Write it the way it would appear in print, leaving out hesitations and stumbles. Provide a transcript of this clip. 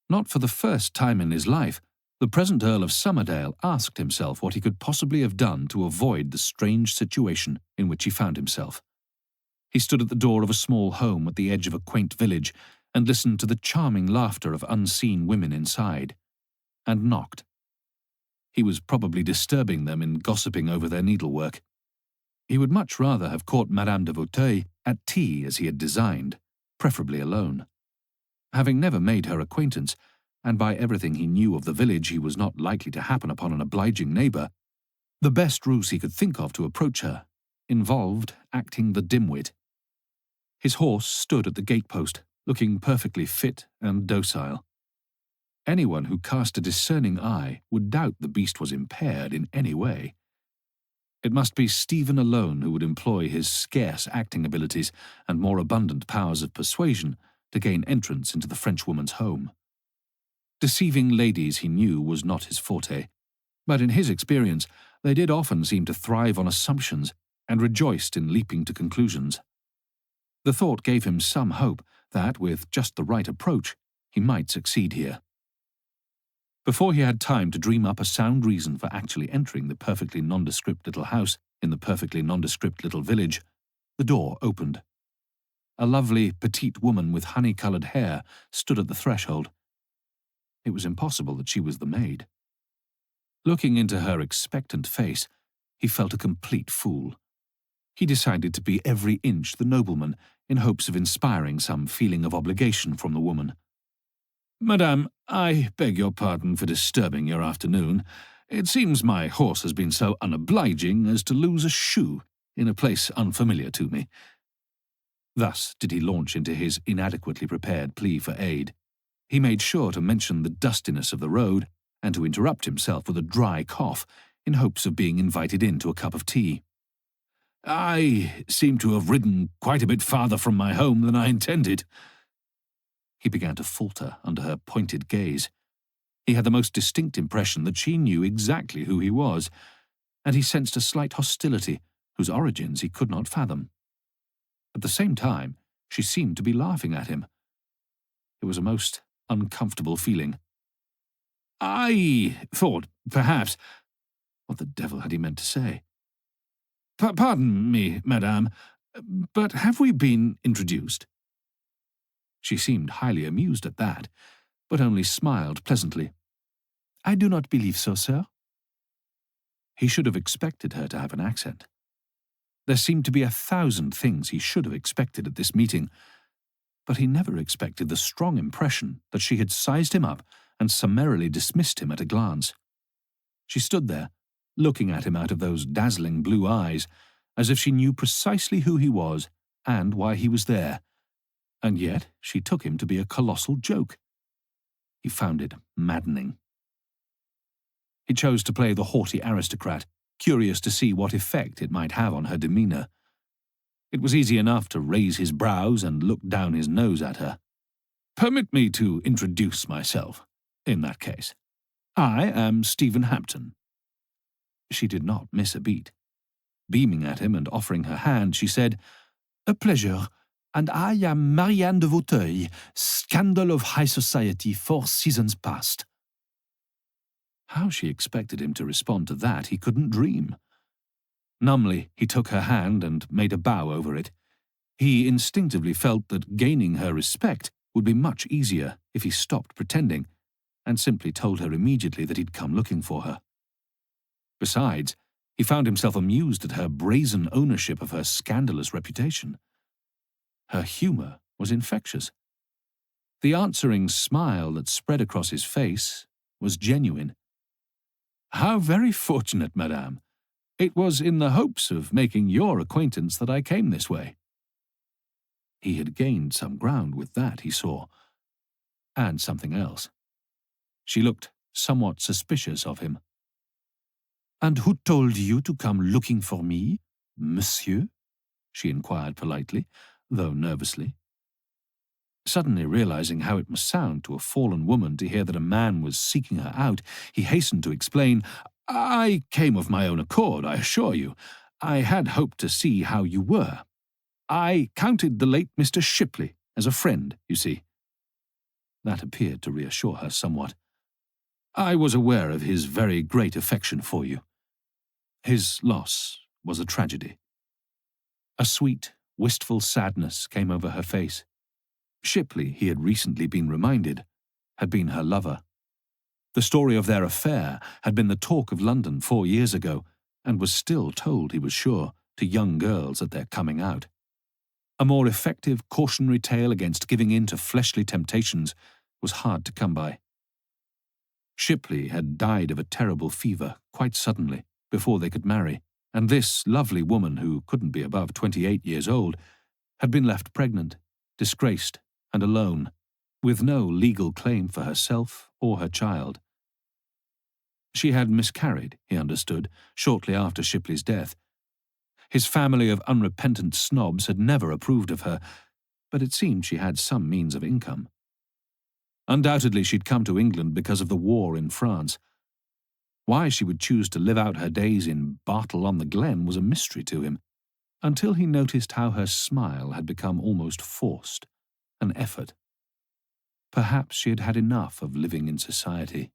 Not for the first time in his life, the present Earl of Somerdale asked himself what he could possibly have done to avoid the strange situation in which he found himself. He stood at the door of a small home at the edge of a quaint village and listened to the charming laughter of unseen women inside, and knocked. He was probably disturbing them in gossiping over their needlework. He would much rather have caught Madame de Vauteuil at tea as he had designed, preferably alone. Having never made her acquaintance, and by everything he knew of the village he was not likely to happen upon an obliging neighbour, the best ruse he could think of to approach her involved acting the dimwit. His horse stood at the gatepost, looking perfectly fit and docile. Anyone who cast a discerning eye would doubt the beast was impaired in any way. It must be Stephen alone who would employ his scarce acting abilities and more abundant powers of persuasion to gain entrance into the Frenchwoman's home. Deceiving ladies, he knew, was not his forte, but in his experience they did often seem to thrive on assumptions and rejoiced in leaping to conclusions. The thought gave him some hope that, with just the right approach, he might succeed here. Before he had time to dream up a sound reason for actually entering the perfectly nondescript little house in the perfectly nondescript little village, the door opened. A lovely, petite woman with honey-coloured hair stood at the threshold. It was impossible that she was the maid. Looking into her expectant face, he felt a complete fool. He decided to be every inch the nobleman in hopes of inspiring some feeling of obligation from the woman. "Madame, I beg your pardon for disturbing your afternoon. It seems my horse has been so unobliging as to lose a shoe in a place unfamiliar to me." Thus did he launch into his inadequately prepared plea for aid. He made sure to mention the dustiness of the road and to interrupt himself with a dry cough in hopes of being invited in to a cup of tea. "I seem to have ridden quite a bit farther from my home than I intended." He began to falter under her pointed gaze. He had the most distinct impression that she knew exactly who he was, and he sensed a slight hostility whose origins he could not fathom. At the same time, she seemed to be laughing at him. It was a most uncomfortable feeling. "I thought, perhaps—" What the devil had he meant to say? Pardon me, madame, but have we been introduced?" She seemed highly amused at that, but only smiled pleasantly. "I do not believe so, sir." He should have expected her to have an accent. There seemed to be 1,000 things he should have expected at this meeting, but he never expected the strong impression that she had sized him up and summarily dismissed him at a glance. She stood there, looking at him out of those dazzling blue eyes, as if she knew precisely who he was and why he was there, and yet she took him to be a colossal joke. He found it maddening. He chose to play the haughty aristocrat, curious to see what effect it might have on her demeanour. It was easy enough to raise his brows and look down his nose at her. "Permit me to introduce myself, in that case. I am Stephen Hampton." She did not miss a beat. Beaming at him and offering her hand, she said, "A pleasure, and I am Marianne de Vauteuil, scandal of high society 4 seasons past." How she expected him to respond to that he couldn't dream. Numbly, he took her hand and made a bow over it. He instinctively felt that gaining her respect would be much easier if he stopped pretending and simply told her immediately that he'd come looking for her. Besides, he found himself amused at her brazen ownership of her scandalous reputation. Her humour was infectious. The answering smile that spread across his face was genuine. "How very fortunate, madame. It was in the hopes of making your acquaintance that I came this way." He had gained some ground with that, he saw, and something else. She looked somewhat suspicious of him. "And who told you to come looking for me, monsieur?" she inquired politely, though nervously. Suddenly realizing how it must sound to a fallen woman to hear that a man was seeking her out, he hastened to explain, "I came of my own accord, I assure you. I had hoped to see how you were. I counted the late Mr. Shipley as a friend, you see." That appeared to reassure her somewhat. "I was aware of his very great affection for you. His loss was a tragedy." A sweet, wistful sadness came over her face. Shipley, he had recently been reminded, had been her lover. The story of their affair had been the talk of London 4 years ago, and was still told, he was sure, to young girls at their coming out. A more effective cautionary tale against giving in to fleshly temptations was hard to come by. Shipley had died of a terrible fever quite suddenly, before they could marry, and this lovely woman, who couldn't be above 28 years old, had been left pregnant, disgraced, and alone, with no legal claim for herself or her child. She had miscarried, he understood, shortly after Shipley's death. His family of unrepentant snobs had never approved of her, but it seemed she had some means of income. Undoubtedly she'd come to England because of the war in France. Why she would choose to live out her days in Bartle-on-the-Glen was a mystery to him, until he noticed how her smile had become almost forced, an effort. Perhaps she had had enough of living in society.